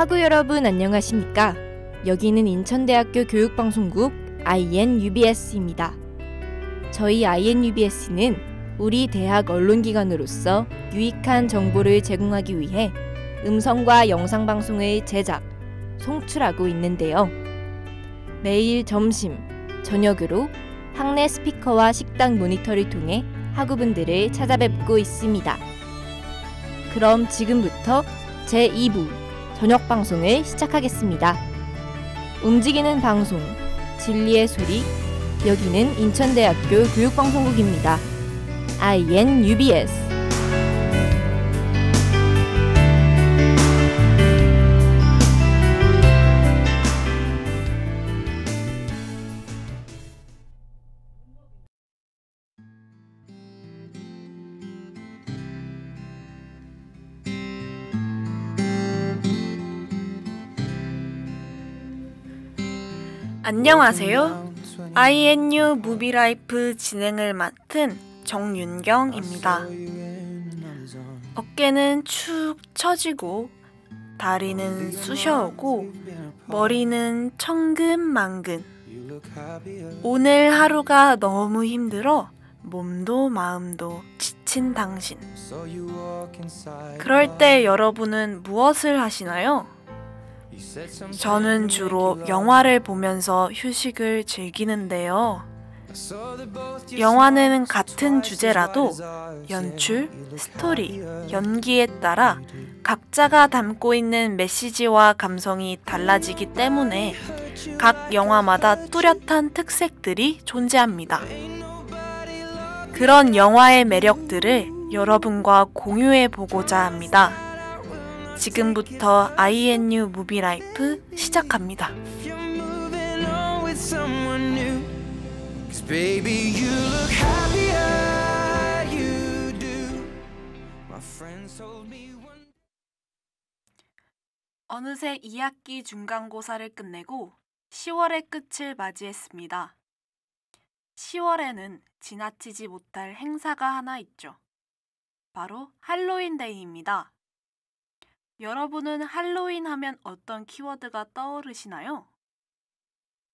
학우 여러분 안녕하십니까? 여기는 인천대학교 교육방송국 INUBS입니다. 저희 INUBS는 우리 대학 언론기관으로서 유익한 정보를 제공하기 위해 음성과 영상방송을 제작, 송출하고 있는데요. 매일 점심, 저녁으로 학내 스피커와 식당 모니터를 통해 학우분들을 찾아뵙고 있습니다. 그럼 지금부터 제2부 저녁 방송을 시작하겠습니다. 움직이는 방송, 진리의 소리, 여기는 인천대학교 교육방송국입니다. INUBS. 안녕하세요. INU 무비라이프 진행을 맡은 정윤경입니다. 어깨는 축 처지고 다리는 쑤셔오고 머리는 천근만근. 오늘 하루가 너무 힘들어 몸도 마음도 지친 당신. 그럴 때 여러분은 무엇을 하시나요? 저는 주로 영화를 보면서 휴식을 즐기는데요. 영화는 같은 주제라도 연출, 스토리, 연기에 따라 각자가 담고 있는 메시지와 감성이 달라지기 때문에 각 영화마다 뚜렷한 특색들이 존재합니다. 그런 영화의 매력들을 여러분과 공유해보고자 합니다. 지금부터 INU 무비라이프 시작합니다. 어느새 2학기 중간고사를 끝내고 10월의 끝을 맞이했습니다. 10월에는 지나치지 못할 행사가 하나 있죠. 바로 할로윈데이입니다. 여러분은 할로윈 하면 어떤 키워드가 떠오르시나요?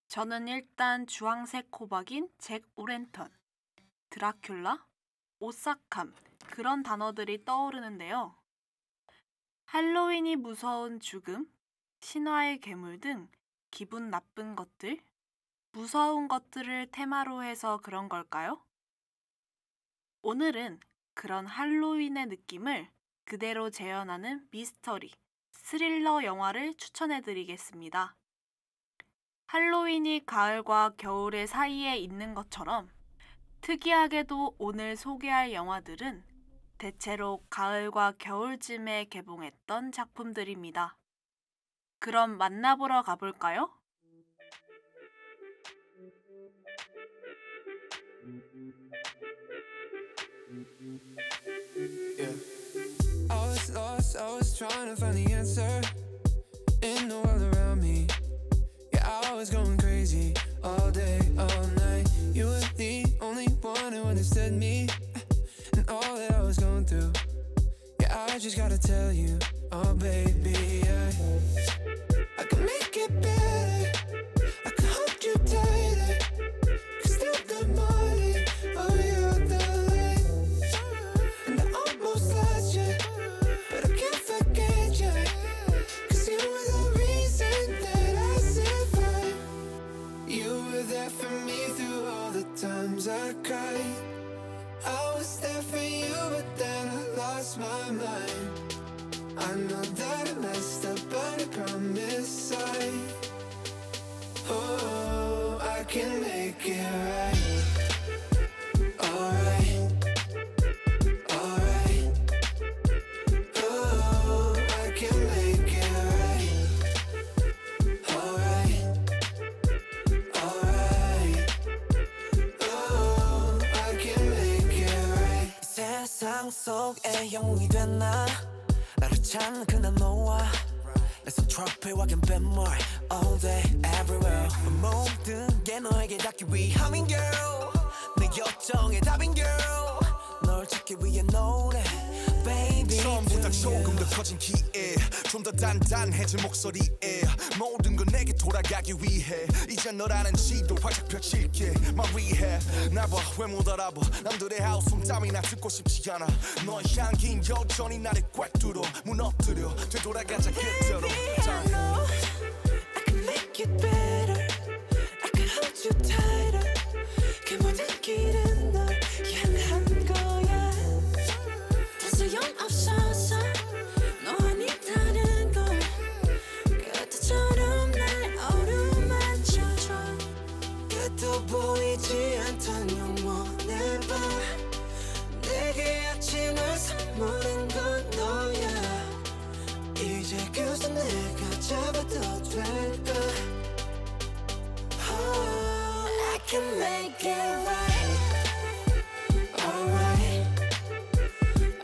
저는 일단 주황색 호박인 잭 오랜턴, 드라큘라, 오싹함 그런 단어들이 떠오르는데요. 할로윈이 무서운 죽음, 신화의 괴물 등 기분 나쁜 것들, 무서운 것들을 테마로 해서 그런 걸까요? 오늘은 그런 할로윈의 느낌을 그대로 재현하는 미스터리, 스릴러 영화를 추천해드리겠습니다. 할로윈이 가을과 겨울의 사이에 있는 것처럼 특이하게도 오늘 소개할 영화들은 대체로 가을과 겨울쯤에 개봉했던 작품들입니다. 그럼 만나보러 가볼까요? I was trying to find the answer in the world around me. Yeah, I was going crazy all day, all night. You were the only one who understood me and all that I was going through. Yeah, I just gotta tell you, oh baby, I can make it better. I can hold you tighter. Cause still the morning, oh you're the light. And I almost lost you. Times I cried, I was there for you, but then I lost my mind. I know that I messed up, but I promise I can make it right. Alright, alright. Oh, I can make it right. Alright, alright. 세상 속에 영웅이 된 나 나를 찾는 그날 너와 내 손 트로피와 긴 뱃물 all day everywhere 모든 게 너에게 닿기 위함인 girl 내 요청의 답인 girl 널 찾기 위해 노래 baby 처음보다 조금 더 커진 기에 좀 더 단단해진 목소리에 모든 건 내게 돌아가기 위해 이제 너라는 지도 활짝 펼칠게 말이해 날 봐 왜 못 알아봐 남들의 하우스 땀이나 듣고 싶지 않아 너의 향긴 여전히 나를 꽉 뚫어 무너뜨려 되돌아가자 그대로 I know I can make it better I can hold you tighter 그 모든 길은 널 향한 거야 더 소용없어서 너 아니다는 걸 그때처럼 날 어루만져줘 끝도 보이지 않던 영원의 밤 내게 아침을 선물한 건 너야 이제 그저 내가 잡아도 될까 Oh, I can make it right Alright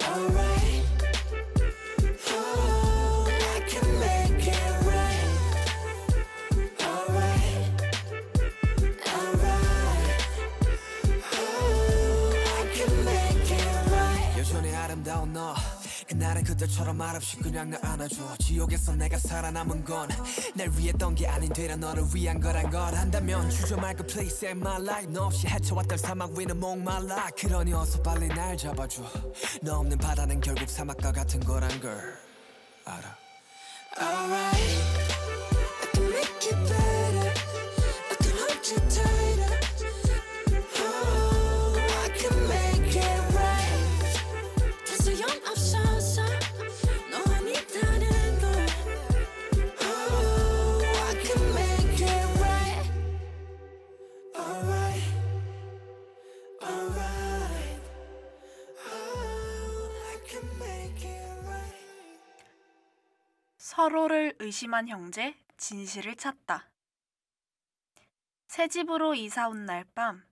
Alright Oh, I can make it right Alright Alright Oh, I can make it right 여전히 아름다운 너 그날은 그때처럼 말없이 그냥 날 안아줘 지옥에서 내가 살아남은 건 날 위했던 게 아닌 되려 너를 위한 거란 걸 안다면 주저 말고 please save my life 너 없이 헤쳐왔던 사막 위는 목말라 그러니 어서 빨리 날 잡아줘 너 없는 바다는 결국 사막과 같은 거란 걸 알아 Alright I can make it better I can hold you tighter Oh I can make it right 더 소용없어서 너 아니다는 걸 Oh I can make it right Alright Alright Oh I can make it right 서로를 의심한 형제, 진실을 찾다. 새 집으로 이사 온 날 밤,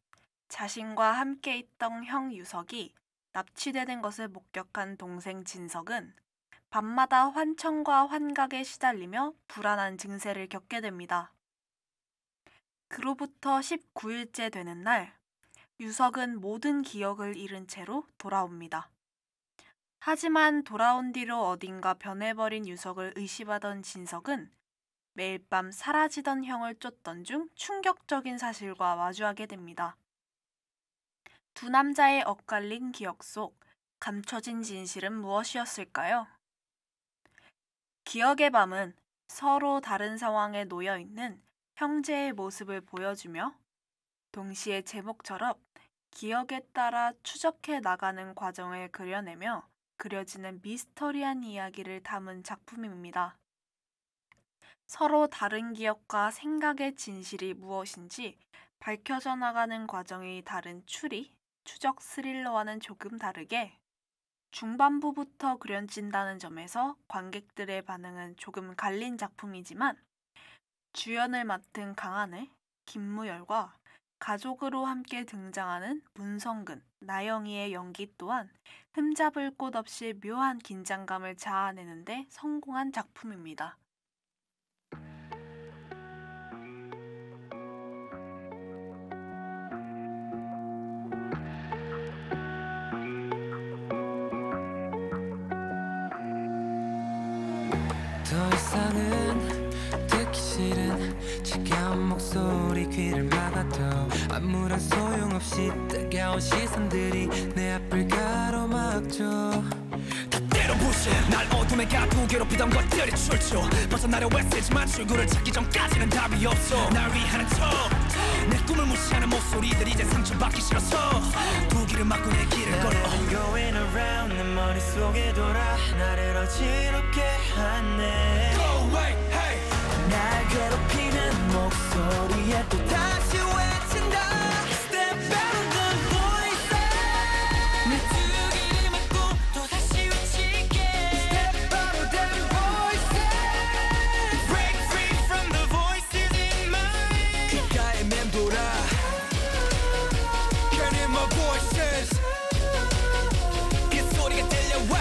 자신과 함께 있던 형 유석이 납치되는 것을 목격한 동생 진석은 밤마다 환청과 환각에 시달리며 불안한 증세를 겪게 됩니다. 그로부터 19일째 되는 날, 유석은 모든 기억을 잃은 채로 돌아옵니다. 하지만 돌아온 뒤로 어딘가 변해버린 유석을 의심하던 진석은 매일 밤 사라지던 형을 쫓던 중 충격적인 사실과 마주하게 됩니다. 두 남자의 엇갈린 기억 속 감춰진 진실은 무엇이었을까요? 기억의 밤은 서로 다른 상황에 놓여 있는 형제의 모습을 보여주며 동시에 제목처럼 기억에 따라 추적해 나가는 과정을 그려내며 그려지는 미스터리한 이야기를 담은 작품입니다. 서로 다른 기억과 생각의 진실이 무엇인지 밝혀져 나가는 과정이 다른 추리, 추적 스릴러와는 조금 다르게 중반부부터 그려진다는 점에서 관객들의 반응은 조금 갈린 작품이지만 주연을 맡은 강하늘, 김무열과 가족으로 함께 등장하는 문성근, 나영이의 연기 또한 흠잡을 곳 없이 묘한 긴장감을 자아내는 데 성공한 작품입니다. 더 이상은 듣기 싫은 차가운 목소리 귀를 막아도 아무런 소용없이 따가운 시선들이 내 앞을 가로막죠 다 때려부셔 날 어둠에 가두고 괴롭히던 것들이 출처 벗어나려 애쓰지만 출구를 찾기 전까지는 답이 없어 날 위하는 척 내 꿈을 무시하는 목소리들이 이제 상처받기 싫어서 두 길을 막고 내 길을 걸어 나는 going around 내 머릿속에 돌아 나를 어지럽게 하네 Go away, hey 날 괴롭히는 목소리에 또 다시 외친다 Step out of the voice 내 두 귀를 막고 또 다시 외칠게 Step out of that voice Break free from the voices in my head 귓가에 맴돌아 Can't hear my voices 그 소리가 들려와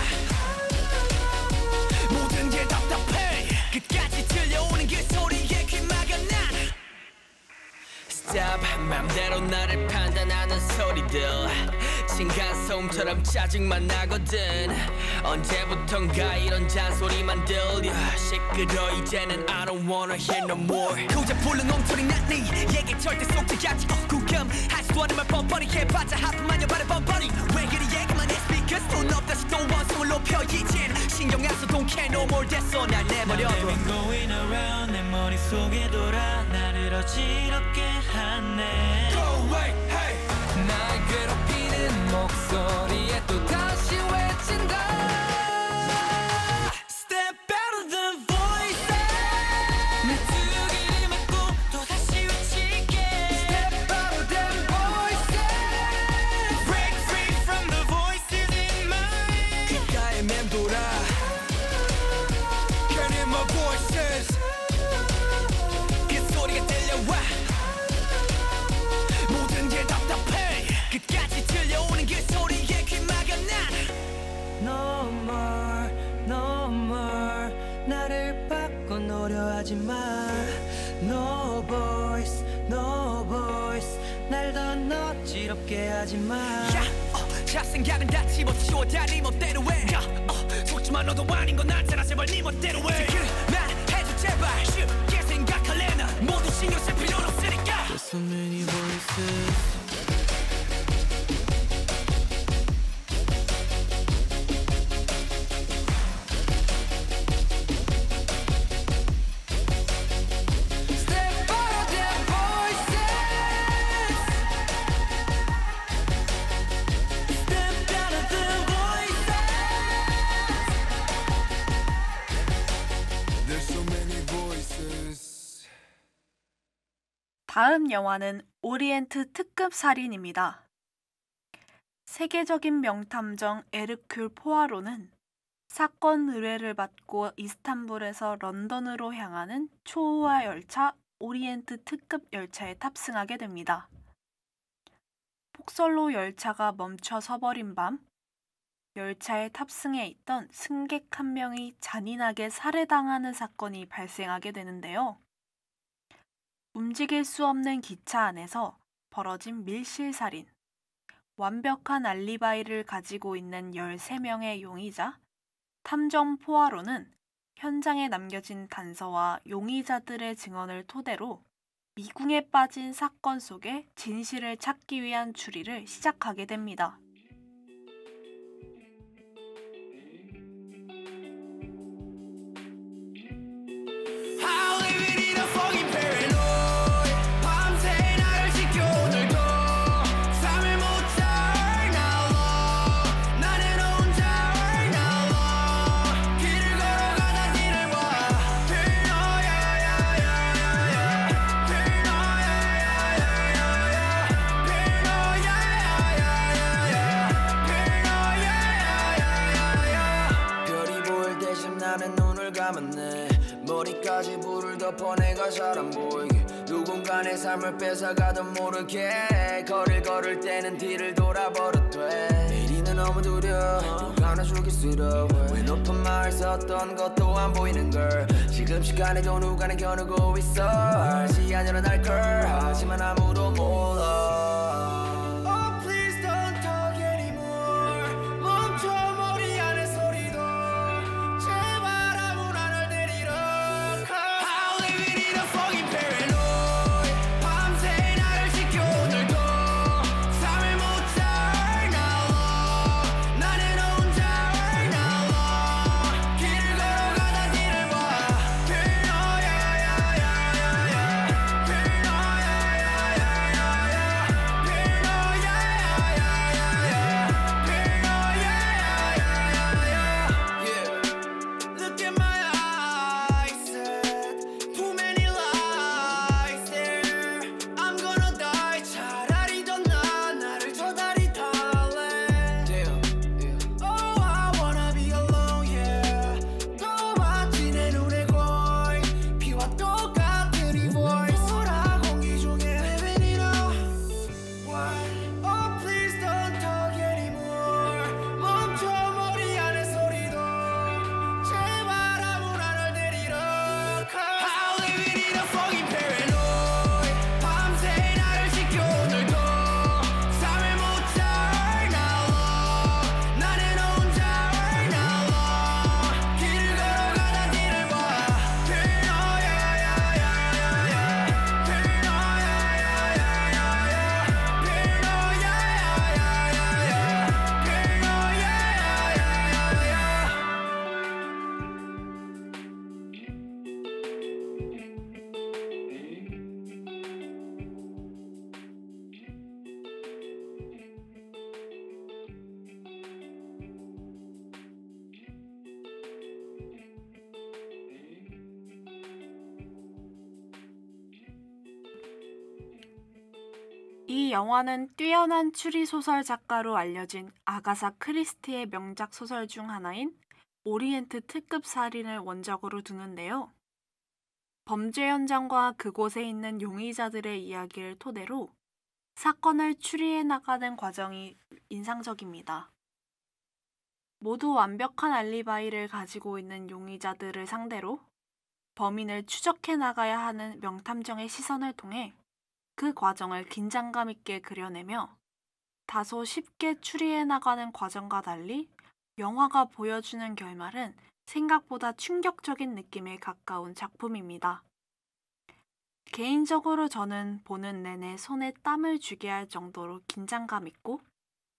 모든 게 답답해 끝까지 들려오는 그 소리에 귀 막아 난 Stop 맘대로 나를 판단하는 소리들 층간소음처럼 짜증만 나거든. 언제부턴가 이런 잔소리만 들려. 시끄러 이제는 I don't wanna hear no more. 고작 불른 엉터리 난 네 얘기 절대 속지 않지. 구금하지도 않은 말 뻔뻔히 해봤자 하품하냐 말해 뻔뻔히. 왜 그리 얘기만 해 speakers 돈 없다시 또 원성을 높여 이젠 신경 안 써 don't care no more 됐어 날 내버려. I've been going around 내 머릿속에 돌아 나를 어지럽게 하네. Go away hey. 날 괴롭히는 목소리에 또 다시 외친다. Step out of the voice. 내 두 귀를 막고 또 다시 외칠게. Step out of them voices. Break free from the voices in my head. 귓가에 맴돌아. Can't hear my voices. 그 소리가 들려와. 모든 게 답답해. 끝까지 들려오는 그 소리에 귀 막아 난. No more, no more. 나를 바꿔놓으려 하지 마. No voice, no voice. 날 더 어지럽게 하지 마. 잡생각은 다 집어치워 다 네 멋대로 해. 속지만 너도 아닌 건 알잖아. 제발 네 멋대로 해. 그만 해줘 제발. 쉽게 생각할래 난 모두 신경 쓸 필요는 없으니까. There's so many voices. Step out of them voices. Step out of the voices. There's so many voices. 다음 영화는 오리엔트 특급 살인입니다. 세계적인 명탐정 에르큘 포아로는 사건 의뢰를 받고 이스탄불에서 런던으로 향하는 초호화 열차 오리엔트 특급 열차에 탑승하게 됩니다. 폭설로 열차가 멈춰 서버린 밤, 열차에 탑승해 있던 승객 한 명이 잔인하게 살해당하는 사건이 발생하게 되는데요. 움직일 수 없는 기차 안에서 벌어진 밀실살인, 완벽한 알리바이를 가지고 있는 13명의 용의자, 탐정 포아로는 현장에 남겨진 단서와 용의자들의 증언을 토대로 미궁에 빠진 사건 속의 진실을 찾기 위한 추리를 시작하게 됩니다. I'll live it in a fucking paranoid. 밤새 나를 지켜오늘도 잠을 못 잘 나와. 나는 혼자 right now. 길을 걸어가다 뒤를 봐. 별이 보일 대신 나는 눈을 감았네. 머리까지 불을 덮어 내가 잘 안 보이게. 누군가 내 삶을 뺏어가도 모르게. 거리를 걸을 때는 뒤를 돌아버릇돼. 내일이는 너무 두려워. 누가 나 죽일수록 왜 높은 마을 썼던 것도 안 보이는 걸. 지금 시간에도 누가 날 겨누고 있어. 시야는 일어날걸. 하지만 아무도 몰라. Oh please don't talk anymore. 멈춰 머리 안의 소리도. 제발 아무나 날 데리러. I'll live it in a fucking paranoid. 밤새 나를 지켜오늘도 잠을 못 잘 나와. 나는 혼자 right now. 길을 걸어가다 뒤를 봐. Paranoia. 이 영화는 뛰어난 추리소설 작가로 알려진 아가사 크리스티의 명작 소설 중 하나인 오리엔트 특급 살인을 원작으로 두는데요. 범죄 현장과 그곳에 있는 용의자들의 이야기를 토대로 사건을 추리해 나가는 과정이 인상적입니다. 모두 완벽한 알리바이를 가지고 있는 용의자들을 상대로 범인을 추적해 나가야 하는 명탐정의 시선을 통해 그 과정을 긴장감 있게 그려내며 다소 쉽게 추리해 나가는 과정과 달리 영화가 보여주는 결말은 생각보다 충격적인 느낌에 가까운 작품입니다. 개인적으로 저는 보는 내내 손에 땀을 쥐게 할 정도로 긴장감 있고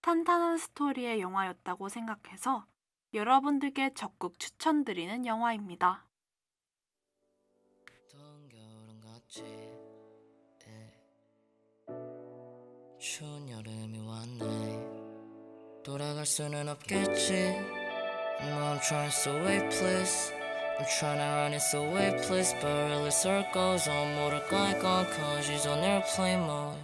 탄탄한 스토리의 영화였다고 생각해서 여러분들께 적극 추천드리는 영화입니다. 추운 여름이 왔네. 돌아갈 수는 없겠지. No, I'm trying so wait please. I'm trying to run it so wait please. But really circles on 모를 거 이건 cause she's on airplane mode.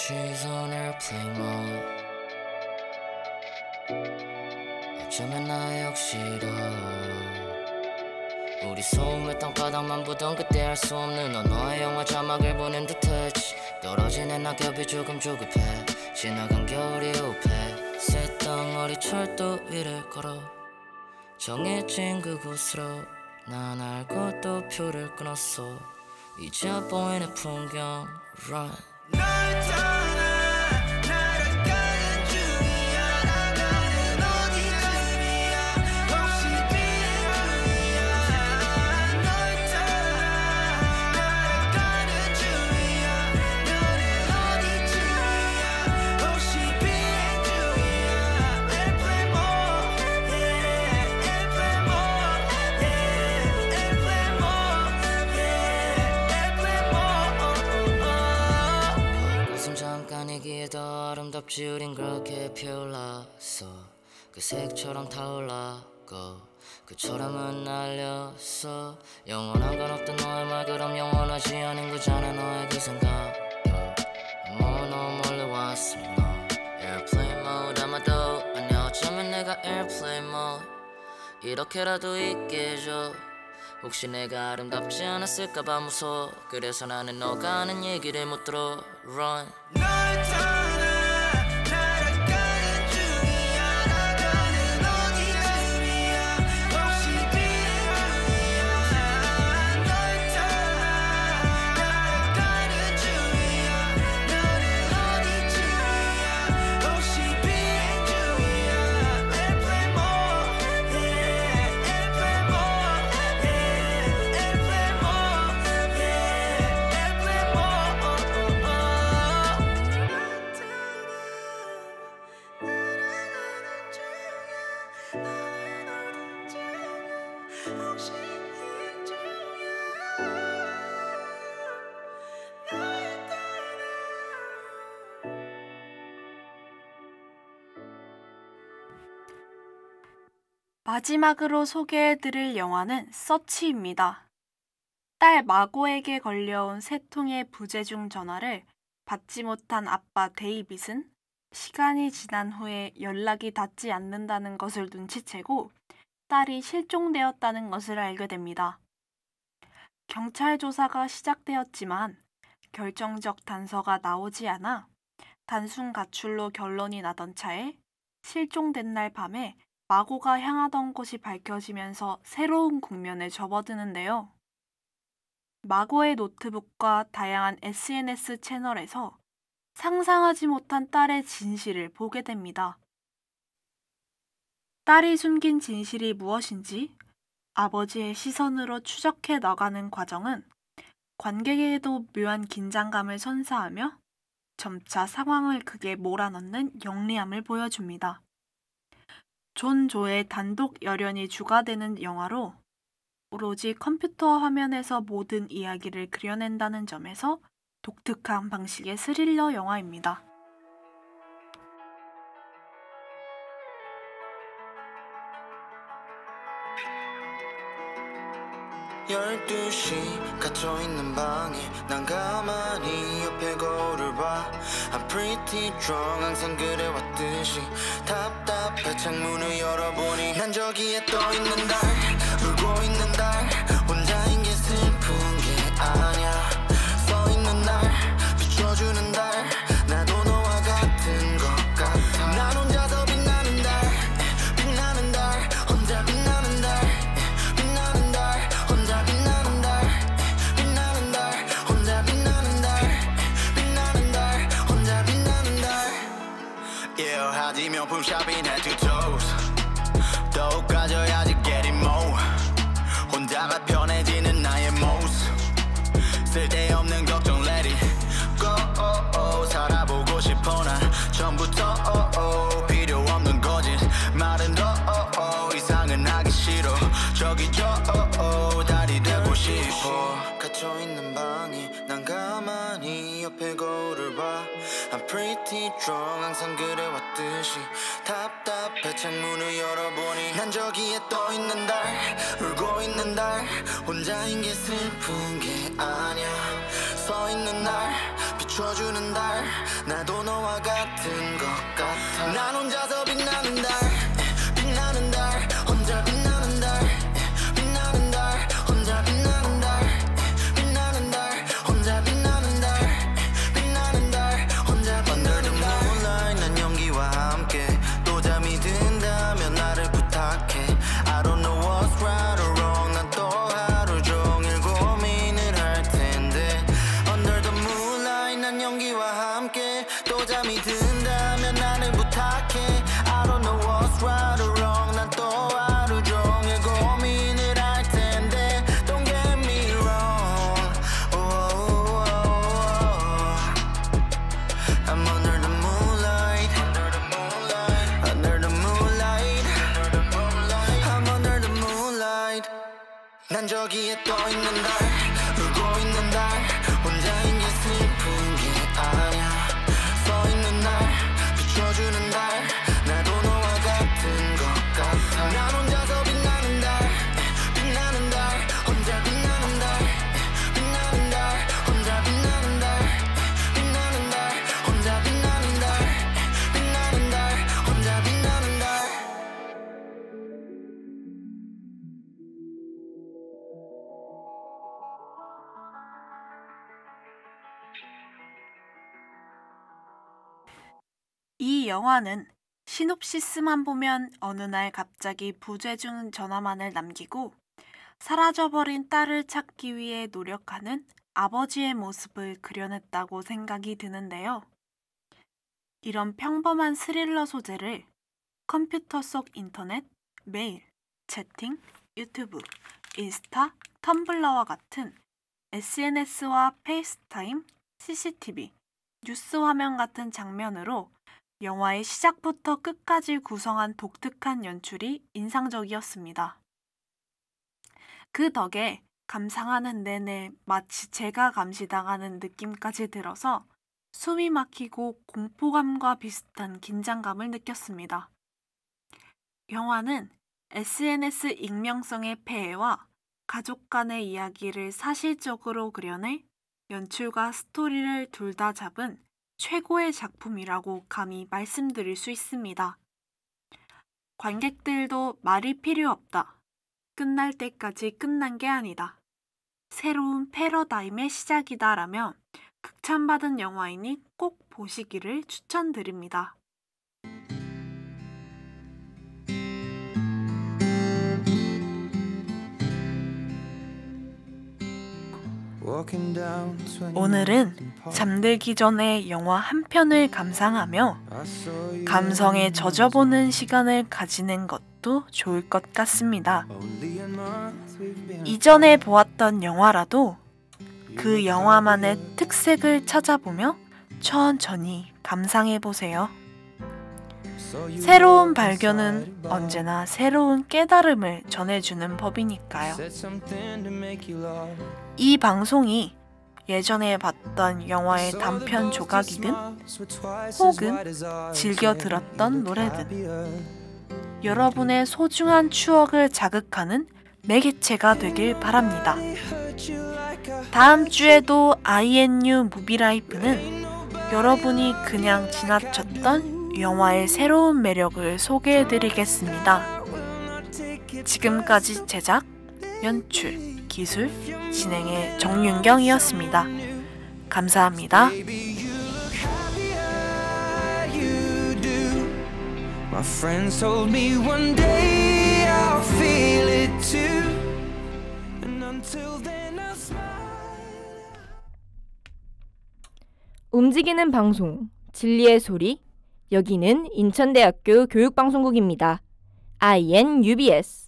She's on airplane mode. 어쩌면 나 역시도 우리 소음의 땅바닥만 보던 그때 알 수 없는 언어의 영화 자막을 보는 듯했지. 떨어지는 낙엽이 조금 조급해. 지나간 겨울이 우패. 새덩어리 철도 위를 걸어 정해진 그곳으로 난 알고 또 표를 끊었어. 이제야 보이는 풍경 Run. 더 아름답지 우린 그렇게 피어올랐어. 그 색처럼 타올랐고 그처럼은 날렸어. 영원한 건 없던 너의 말 그럼 영원하지 않은 거잖아 너의 그 생각. 너무 멀리 왔으니 너 Airplane mode 아마도 아냐 어쩌면 내가 Airplane mode 이렇게라도 있게 해줘. 혹시 내가 아름답지 않았을까봐 무서워. 그래서 나는 너가 하는 얘기를 못 들어 Run. 마지막으로 소개해드릴 영화는 서치입니다. 딸 마고에게 걸려온 3통의 부재중 전화를 받지 못한 아빠 데이빗은 시간이 지난 후에 연락이 닿지 않는다는 것을 눈치채고 딸이 실종되었다는 것을 알게 됩니다. 경찰 조사가 시작되었지만 결정적 단서가 나오지 않아 단순 가출로 결론이 나던 차에 실종된 날 밤에 마고가 향하던 곳이 밝혀지면서 새로운 국면에 접어드는데요. 마고의 노트북과 다양한 SNS 채널에서 상상하지 못한 딸의 진실을 보게 됩니다. 딸이 숨긴 진실이 무엇인지 아버지의 시선으로 추적해 나가는 과정은 관객에게도 묘한 긴장감을 선사하며 점차 상황을 극에 몰아넣는 영리함을 보여줍니다. 존 조의 단독 열연이 주가되는 영화로 오로지 컴퓨터 화면에서 모든 이야기를 그려낸다는 점에서 독특한 방식의 스릴러 영화입니다. 12시 갇혀있는 방에 난 가만히 옆에 거울을 봐 I'm pretty drunk 항상 그래왔듯이 답답해 창문을 열어보니 난 저기에 떠있는 달 울고 있는 달 혼자인 게 슬픈 게 아냐 써있는 날 비춰주는 달 나도 너와 같은 것 같아 난 혼자서 빛나는 달 빛나는 달 혼자 빛나는 달 빛나는 달 혼자 빛나는 달 빛나는 달 혼자 빛나는 달 빛나는 달 혼자 빛나는 달 Yeah 하지 명품 샵인 head to toes 더욱 가져야지 get it more 혼자가 편해지는 나의 모습 쓸데없는 걱정 let it go 살아보고 싶어 난 처음부터 필요 없는 거짓 말은 더 이상은 하기 싫어 저기 저 달이 되고 싶어 갇혀있는 방에 난 가만히 옆에 거울을 봐 I'm pretty drunk 항상 그래왔듯이 답답해 창문을 열어보니 난 저기에 떠있는 달 울고 있는 달 혼자인 게 슬픈 게 아냐 서있는 날 비춰주는 달 나도 너와 같은 것 같아 난 혼자서 빛나는 달 빛나는 달 혼자 빛나는 달 빛나는 달 혼자 빛나는 달 빛나는 달 혼자 빛나는 달 빛나는 달 혼자 Under the moonlight 난 연기와 함께 또 잠이 든다면 나를 부탁해 I don't know what's right or wrong 난 또 하루 종일 고민을 할 텐데 Under the moonlight 난 연기와 함께 또 잠이 든다면 나를 부탁해 I don't know what's right or wrong 난 또 하루 종일 고민을 할 텐데 Don't get me wrong I'm under the moonlight Under the moonlight I'm under the moonlight 난 저기에 떠있는 달 울고 있는 달 혼자인 게 슬픈 게 아냐 서있는 날 비춰주는 달 나도 너와 같은 것 같아 난 혼자서 빛나는 달 빛나는 달 혼자 빛나는 달 빛나는 달 혼자 빛나는 달 빛나는 달 혼자 빛나는 달 빛나는 달 혼자 빛나는 달 이 영화는 시놉시스만 보면 어느 날 갑자기 부재중 전화만을 남기고 사라져버린 딸을 찾기 위해 노력하는 아버지의 모습을 그려냈다고 생각이 드는데요. 이런 평범한 스릴러 소재를 컴퓨터 속 인터넷, 메일, 채팅, 유튜브, 인스타, 텀블러와 같은 SNS와 페이스타임, CCTV, 뉴스 화면 같은 장면으로 영화의 시작부터 끝까지 구성한 독특한 연출이 인상적이었습니다. 그 덕에 감상하는 내내 마치 제가 감시당하는 느낌까지 들어서 숨이 막히고 공포감과 비슷한 긴장감을 느꼈습니다. 영화는 SNS 익명성의 폐해와 가족 간의 이야기를 사실적으로 그려내 연출과 스토리를 둘 다 잡은 최고의 작품이라고 감히 말씀드릴 수 있습니다. 관객들도 말이 필요 없다. 끝날 때까지 끝난 게 아니다. 새로운 패러다임의 시작이다라며 극찬받은 영화이니 꼭 보시기를 추천드립니다. 오늘은 잠들기 전에 영화 한 편을 감상하며 감성에 젖어보는 시간을 가지는 것도 좋을 것 같습니다. 이전에 보았던 영화라도 그 영화만의 특색을 찾아보며 천천히 감상해보세요. 새로운 발견은 언제나 새로운 깨달음을 전해주는 법이니까요. 이 방송이 예전에 봤던 영화의 단편 조각이든 혹은 즐겨 들었던 노래든 여러분의 소중한 추억을 자극하는 매개체가 되길 바랍니다. 다음 주에도 INU 무비라이프는 여러분이 그냥 지나쳤던 영화의 새로운 매력을 소개해드리겠습니다. 지금까지 제작, 연출, 기술, 진행의 정윤경이었습니다. 감사합니다. My friends told me one day I'll feel it too. And until then I'll smile. 움직이는 방송, 진리의 소리. 여기는 인천대학교 교육방송국입니다. INUBS